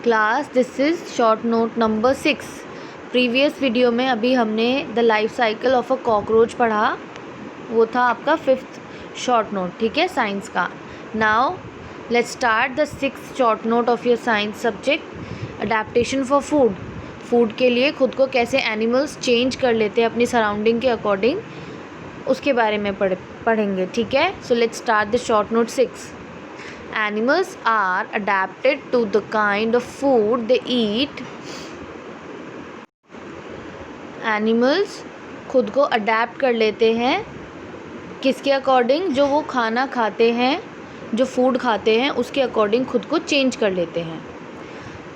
Class this is short note number 6। Previous video में अभी हमने the life cycle of a cockroach पढ़ा, वो था आपका 5th शॉर्ट नोट, ठीक है, साइंस का। Now let's start the 6th short note of your science subject, adaptation for food. Food के लिए खुद को कैसे एनिमल्स चेंज कर लेते हैं अपनी सराउंडिंग के अकॉर्डिंग, उसके बारे में पढ़ेंगे, ठीक है। So let's start the short note 6। Animals are adapted to the kind of food they eat. Animals खुद को अडेप्ट कर लेते हैं किसके अकॉर्डिंग, जो वो खाना खाते हैं, जो फूड खाते हैं उसके अकॉर्डिंग खुद को चेंज कर लेते हैं।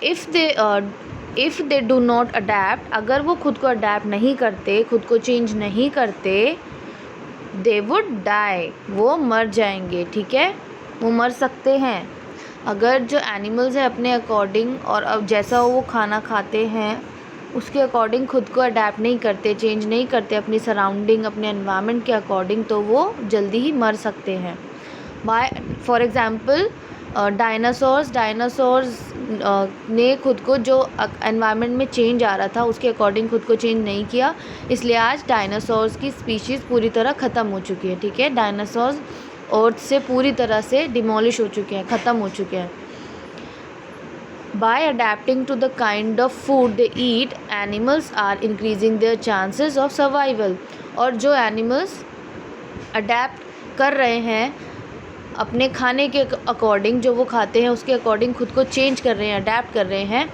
If they do not adapt, अगर वो खुद को अडेप्ट नहीं करते, खुद को चेंज नहीं करते, दे वुड डाई, वो मर जाएंगे, ठीक है, वो मर सकते हैं। अगर जो एनिमल्स हैं अपने अकॉर्डिंग और अब जैसा वो खाना खाते हैं उसके अकॉर्डिंग खुद को अडेप्ट नहीं करते, चेंज नहीं करते अपनी सराउंडिंग, अपने एनवायरनमेंट के अकॉर्डिंग, तो वो जल्दी ही मर सकते हैं। फॉर एग्ज़ाम्पल डायनासोर्स ने खुद को जो एनवायरनमेंट में चेंज आ रहा था उसके अकॉर्डिंग खुद को चेंज नहीं किया, इसलिए आज डायनासोर्स की स्पीशीज़ पूरी तरह ख़त्म हो चुकी है, ठीक है। डायनासोर्स अर्थ से पूरी तरह से डिमोलिश हो चुके हैं, ख़त्म हो चुके हैं। By adapting to the kind of food they eat, animals are increasing their chances of survival. और जो एनिमल्स अडेप्ट कर रहे हैं अपने खाने के अकॉर्डिंग, जो वो खाते हैं उसके अकॉर्डिंग खुद को चेंज कर रहे हैं, अडेप्ट कर रहे हैं,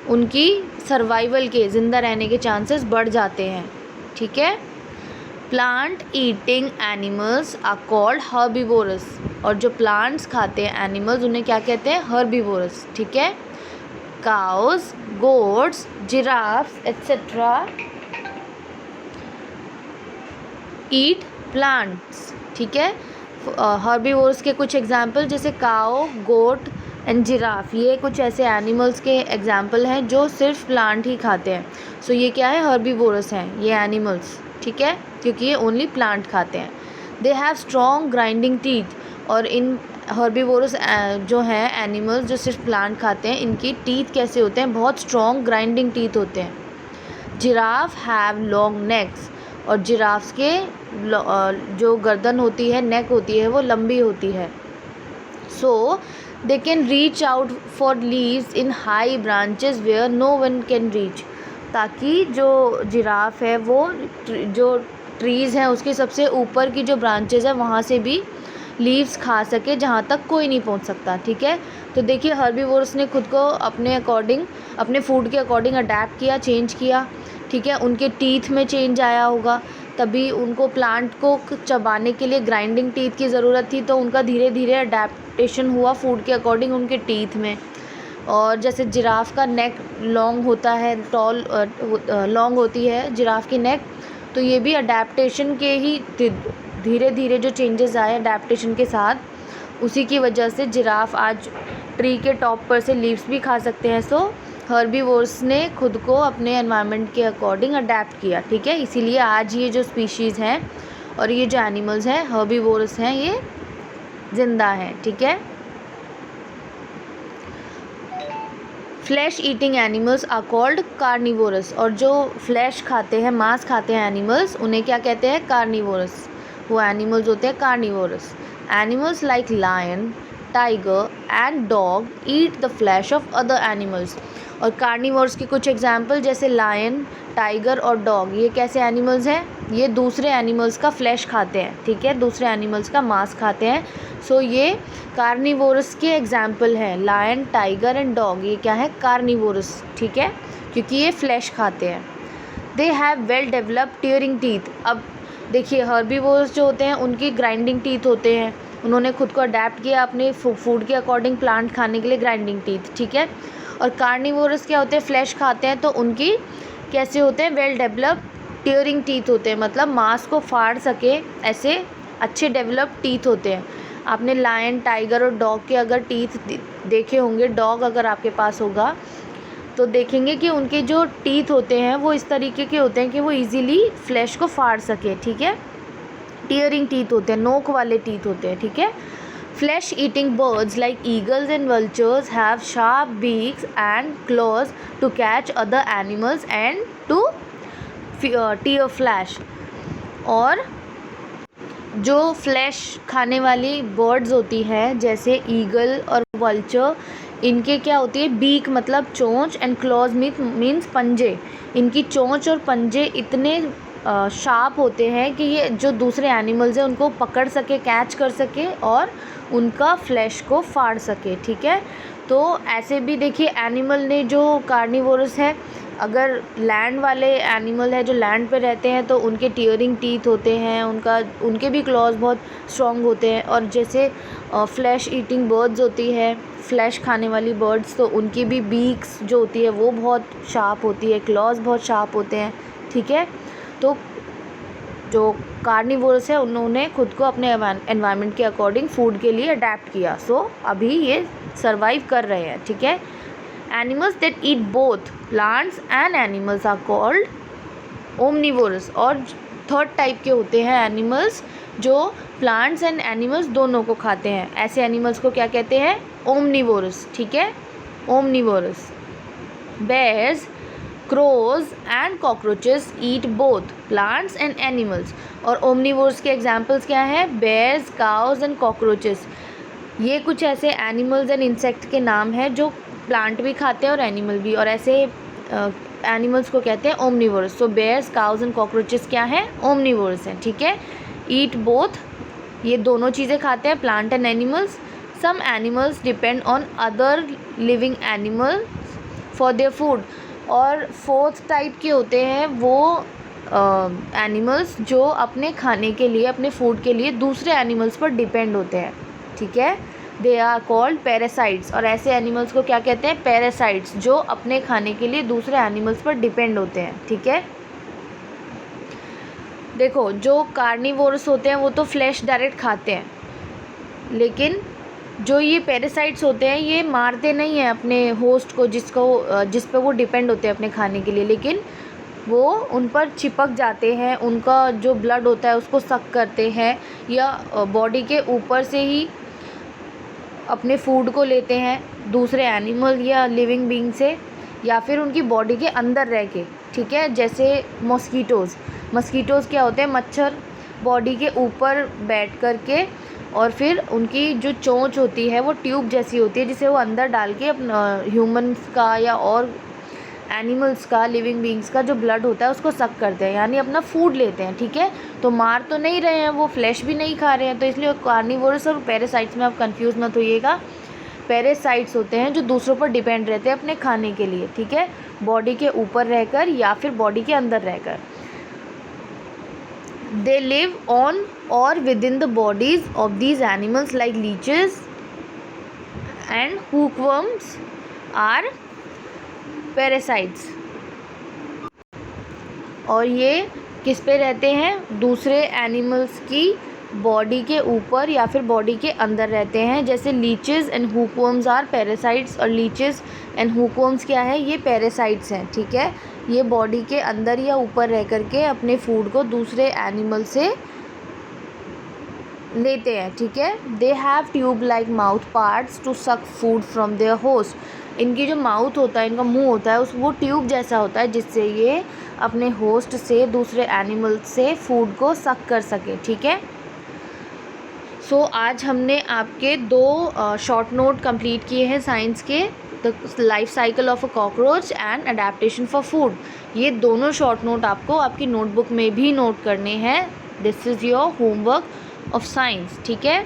उनकी सर्वाइवल के, ज़िंदा रहने के चांसेस बढ़ जाते हैं, ठीक है। Plant eating animals are called herbivorous. और जो प्लांट्स खाते हैं एनिमल्स उन्हें क्या कहते हैं, हर्बीवोरस, ठीक है। काउस, गोट्स, जिराफ्स एट्सेट्रा ईट प्लांट्स, ठीक है। हर्बीवोरस के कुछ एग्जाम्पल जैसे काओ, गोट एंड जिराफ, ये कुछ ऐसे एनिमल्स के एग्जाम्पल हैं जो सिर्फ प्लांट ही खाते हैं। सो ये क्या है, हर्बीवोरस हैं ये एनिमल्स, ठीक है, क्योंकि ये ओनली प्लांट खाते हैं। They have strong grinding teeth. और इन हर्बीवोरस जो हैं एनिमल्स जो सिर्फ प्लांट खाते हैं, इनकी टीथ कैसे होते हैं, बहुत स्ट्रॉन्ग ग्राइंडिंग टीथ होते हैं। Giraffe have long next. और जिराफ्स के जो गर्दन होती है, नेक होती है, वो लंबी होती है। So they can reach out for leaves in high branches where no one can reach. ताकि जो जिराफ है वो जो ट्रीज़ हैं उसके सबसे ऊपर की जो ब्रांचेस है वहाँ से भी लीव्स खा सके जहाँ तक कोई नहीं पहुँच सकता, ठीक है। तो देखिए हर्बीवोरस ने खुद को अपने अकॉर्डिंग, अपने फूड के अकॉर्डिंग अडेप्ट किया, चेंज किया, ठीक है। उनके टीथ में चेंज आया होगा, तभी उनको प्लांट को चबाने के लिए ग्राइंडिंग टीथ की ज़रूरत थी, तो उनका धीरे धीरे अडेप्टेशन हुआ फूड के अकॉर्डिंग उनके टीथ में। और जैसे जिराफ का नेक लॉन्ग होता है, लॉन्ग होती है जिराफ की नेक, तो ये भी अडेप्टेशन के ही धीरे धीरे जो चेंजेस आए अडेप्टेशन के साथ, उसी की वजह से जिराफ आज ट्री के टॉप पर से लीव्स भी खा सकते हैं। सो हर्बीवोरस ने खुद को अपने एनवायरनमेंट के अकॉर्डिंग अडेप्ट किया, ठीक है। इसीलिए आज ये जो स्पीशीज़ हैं और ये जो एनिमल्स हैं हर्बीवोरस हैं, ये ज़िंदा हैं, ठीक है। Flesh eating animals are called carnivorous. और जो फ्लैश खाते हैं, मांस खाते हैं एनिमल्स, उन्हें क्या कहते हैं, कार्निवोरस। वो एनिमल्स होते हैं carnivorous. Animals like lion, tiger and dog eat the flesh of other animals. और कार्निवोरस के कुछ एग्जाम्पल जैसे लायन, टाइगर और डॉग, ये कैसे एनिमल्स हैं, ये दूसरे एनिमल्स का फ्लैश खाते हैं, ठीक है, दूसरे एनिमल्स का मांस खाते हैं। सो ये कार्निवोरस के एग्जाम्पल हैं, लायन, टाइगर एंड डॉग, ये क्या है, कार्निवोरस, ठीक है, क्योंकि ये फ्लैश खाते हैं। They have well developed tearing teeth. अब देखिए हर्बीवोरस जो होते हैं उनकी ग्राइंडिंग टीथ होते हैं, उन्होंने खुद को अडेप्ट किया अपने फूड के अकॉर्डिंग प्लांट खाने के लिए, ग्राइंडिंग टीथ, ठीक है। और कार्निवोरस क्या होते हैं, फ्लैश खाते हैं, तो उनकी कैसे होते हैं, वेल डेवलप्ड टीयरिंग टीथ होते हैं, मतलब मांस को फाड़ सके ऐसे अच्छे डेवलप्ड टीथ होते हैं। आपने लायन, टाइगर और डॉग के अगर टीथ देखे होंगे, डॉग अगर आपके पास होगा तो देखेंगे कि उनके जो टीथ होते हैं वो इस तरीके के होते हैं कि वो इजीली फ्लैश को फाड़ सके, ठीक है। टीयरिंग टीथ होते हैं, नोक वाले टीथ होते हैं, ठीक है। Flesh eating birds like eagles and vultures have sharp beaks and claws to catch other animals and to tear flesh. और जो फ्लैश खाने वाली बर्ड्स होती हैं जैसे ईगल और वल्चर, इनके क्या होती है, बीक मतलब चोंच एंड क्लॉज मीन्स पंजे। इनकी चोंच और पंजे इतने शार्प होते हैं कि ये जो दूसरे एनिमल्स हैं उनको पकड़ सके, कैच कर सके और उनका फ्लैश को फाड़ सके। ठीक है, तो ऐसे भी देखिए एनिमल ने जो कार्निवोरस है, अगर लैंड वाले एनिमल है जो लैंड पे रहते हैं तो उनके टीयरिंग टीथ होते हैं, उनके भी क्लॉज बहुत स्ट्रॉन्ग होते हैं। और जैसे फ्लैश ईटिंग बर्ड्स होती है, फ्लैश खाने वाली बर्ड्स, तो उनकी भी बीक्स जो होती है वो बहुत शार्प होती है, क्लॉज बहुत शार्प होते हैं। ठीक है, तो जो कार्निवोरस है उन्होंने खुद को अपने एनवायरनमेंट के अकॉर्डिंग फूड के लिए अडेप्ट किया, सो अभी ये सर्वाइव कर रहे हैं। ठीक है, animals that eat both plants and animals are called omnivorous. और थर्ड टाइप के होते हैं एनिमल्स जो प्लांट्स एंड एनिमल्स दोनों को खाते हैं, ऐसे एनिमल्स को क्या कहते हैं, ओमनिवोरस। ठीक है, omnivorous. Bears, crows and cockroaches eat both plants and animals. और ओमनिवोर्स के एग्जाम्पल्स क्या हैं, बेयर्स, काउज एंड कॉकरोचेस। ये कुछ ऐसे एनिमल्स एंड इंसेक्ट के नाम हैं जो प्लांट भी खाते हैं और एनिमल भी, और ऐसे एनिमल्स को कहते हैं omnivorous. So bears, cows and cockroaches क्या हैं, ओमनिवोरस हैं। ठीक है, ईट बोथ, ये दोनों चीज़ें खाते हैं, plant and animals. Some animals depend on other living animals for their food. और फोर्थ टाइप के होते हैं वो एनिमल्स जो अपने खाने के लिए, अपने फूड के लिए दूसरे एनिमल्स पर डिपेंड होते हैं। ठीक है, दे आर कॉल्ड पैरासाइट्स। और ऐसे एनिमल्स को क्या कहते हैं, पैरासाइट्स, जो अपने खाने के लिए दूसरे एनिमल्स पर डिपेंड होते हैं। ठीक है, देखो जो कार्निवोरस होते हैं वो तो फ्लैश डायरेक्ट खाते हैं, लेकिन जो ये पैरासाइट्स होते हैं ये मारते नहीं हैं अपने होस्ट को, जिस पे वो डिपेंड होते हैं अपने खाने के लिए, लेकिन वो उन पर चिपक जाते हैं, उनका जो ब्लड होता है उसको सक करते हैं, या बॉडी के ऊपर से ही अपने फूड को लेते हैं दूसरे एनिमल या लिविंग बीइंग से, या फिर उनकी बॉडी के अंदर रह के। ठीक है, जैसे मस्कीटोज़ क्या होते हैं, मच्छर बॉडी के ऊपर बैठ कर के, और फिर उनकी जो चोंच होती है वो ट्यूब जैसी होती है जिसे वो अंदर डाल के अपना ह्यूमन्स का या और एनिमल्स का, लिविंग बीइंग्स का जो ब्लड होता है उसको सक करते हैं, यानी अपना फूड लेते हैं। ठीक है, तो मार तो नहीं रहे हैं, वो फ्लैश भी नहीं खा रहे हैं, तो इसलिए कार्निवोरस और पैरासाइट्स में आप कंफ्यूज मत होइएगा। पैरासाइट्स होते हैं जो दूसरों पर डिपेंड रहते हैं अपने खाने के लिए। ठीक है, बॉडी के ऊपर रहकर या फिर बॉडी के अंदर रहकर। They live on or within the bodies of these animals like leeches and hookworms are parasites. और ये किस पे रहते हैं, दूसरे एनिमल्स की बॉडी के ऊपर या फिर बॉडी के अंदर रहते हैं। जैसे लीचेस एंड हुकवर्म्स आर पैरासाइट्स, और लीचेस एंड हुकवर्म्स क्या है, ये पैरासाइट्स हैं। ठीक है, ये बॉडी के अंदर या ऊपर रह कर के अपने फूड को दूसरे एनिमल से लेते हैं। ठीक है, they have tube like mouth parts to suck food from their host. इनकी जो माउथ होता है, इनका मुंह होता है, वो ट्यूब जैसा होता है जिससे ये अपने होस्ट से, दूसरे एनिमल से फूड को सक कर सके। ठीक है, सो आज हमने आपके 2 शॉर्ट नोट कंप्लीट किए हैं साइंस के, the life cycle of a cockroach and adaptation for food. ये दोनों शॉर्ट नोट आपको आपकी नोटबुक में भी नोट करने हैं। This is your homework of science. ठीक है।